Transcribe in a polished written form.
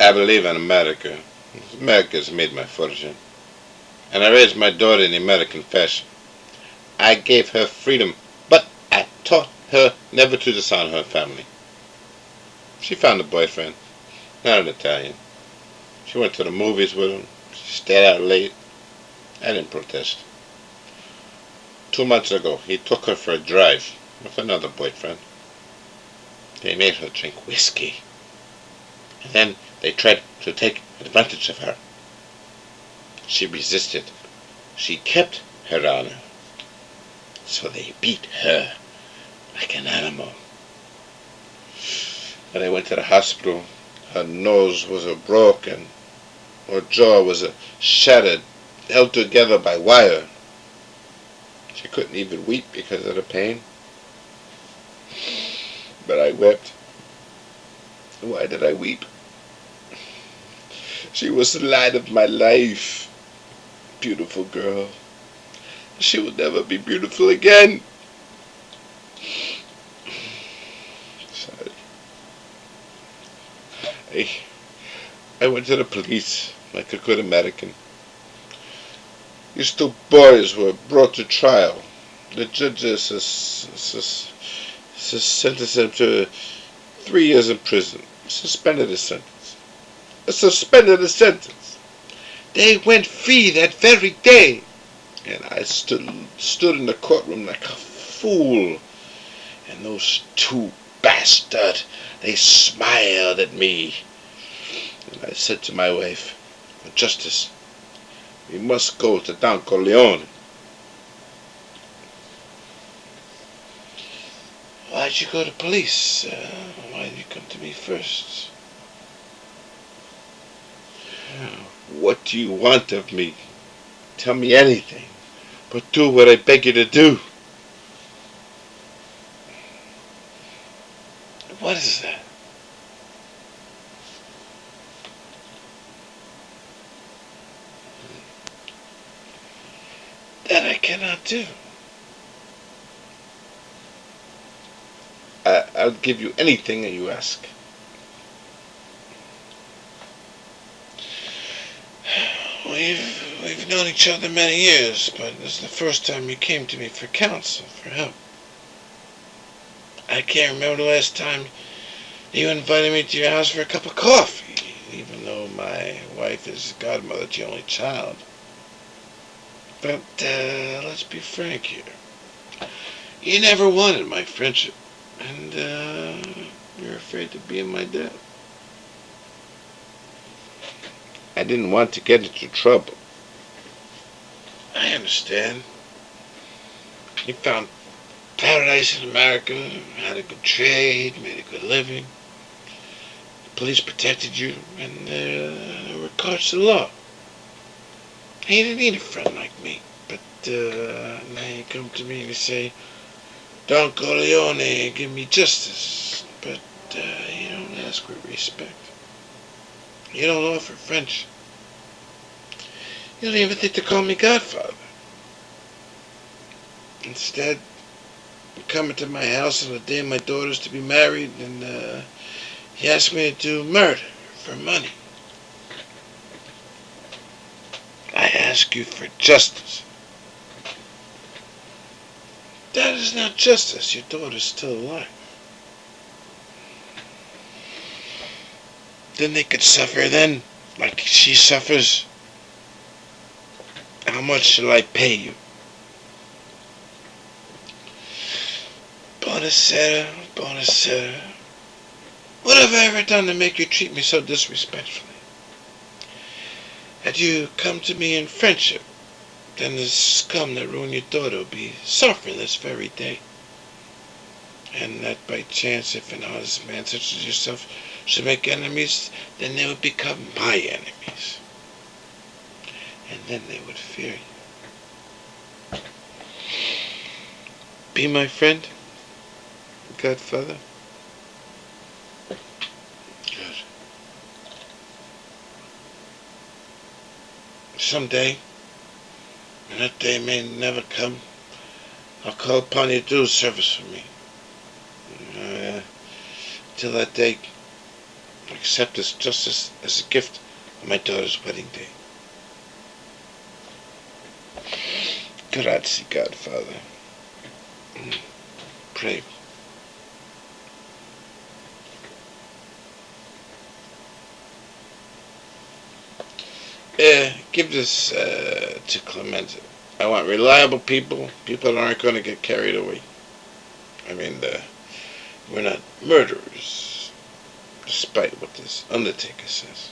I believe in America. America's made my fortune. And I raised my daughter in the American fashion. I gave her freedom, but I taught her never to dishonor her family. She found a boyfriend, not an Italian. She went to the movies with him. She stayed out late. I didn't protest. 2 months ago, he took her for a drive with another boyfriend. They made her drink whiskey. And then they tried to take advantage of her. She resisted. She kept her honor. So they beat her like an animal. When I went to the hospital, her nose was broken. Her jaw was shattered, held together by wire. She couldn't even weep because of the pain. But I wept. Why did I weep? She was the light of my life. Beautiful girl. She will never be beautiful again. Sorry. I went to the police like a good American. These two boys were brought to trial. The judges sentenced them to 3 years in prison. Suspended the sentence. Suspended the sentence. They went free that very day. And I stood in the courtroom like a fool. And those two bastards, they smiled at me. And I said to my wife, for justice, we must go to Don Corleone. Why'd you go to police? Why did you come to me first? What do you want of me? Tell me anything, but do what I beg you to do. What is that? That I cannot do. I'll give you anything that you ask. We've known each other many years, but this is the first time you came to me for counsel, for help. I can't remember the last time you invited me to your house for a cup of coffee, even though my wife is godmother to your only child. But let's be frank here. You never wanted my friendship, and you're afraid to be in my debt. I didn't want to get into trouble. I understand. You found paradise in America, had a good trade, made a good living. The police protected you, and there were courts of law. You didn't need a friend like me, but now you come to me and you say, Don Corleone, give me justice, but you don't ask for respect. You don't offer friendship. You don't even think to call me Godfather. Instead, you're coming to my house on the day my daughter's to be married, and you ask me to do murder for money. I ask you for justice. That is not justice. Your daughter's still alive. Then they could suffer then, like she suffers. How much shall I pay you? Buonasera, buonasera. What have I ever done to make you treat me so disrespectfully? Had you come to me in friendship, then the scum that ruined your daughter will be suffering this very day. And that by chance, if an honest man such as yourself should make enemies, then they would become my enemies. And then they would fear you. Be my friend, Godfather. Good. Someday, and that day may never come, I'll call upon you to do service for me. Till that day, accept this justice as a gift on my daughter's wedding day. Grazie, Godfather. Pray. Give this to Clemente. I want reliable people, people that aren't going to get carried away. I mean, we're not murderers, despite what this Undertaker says.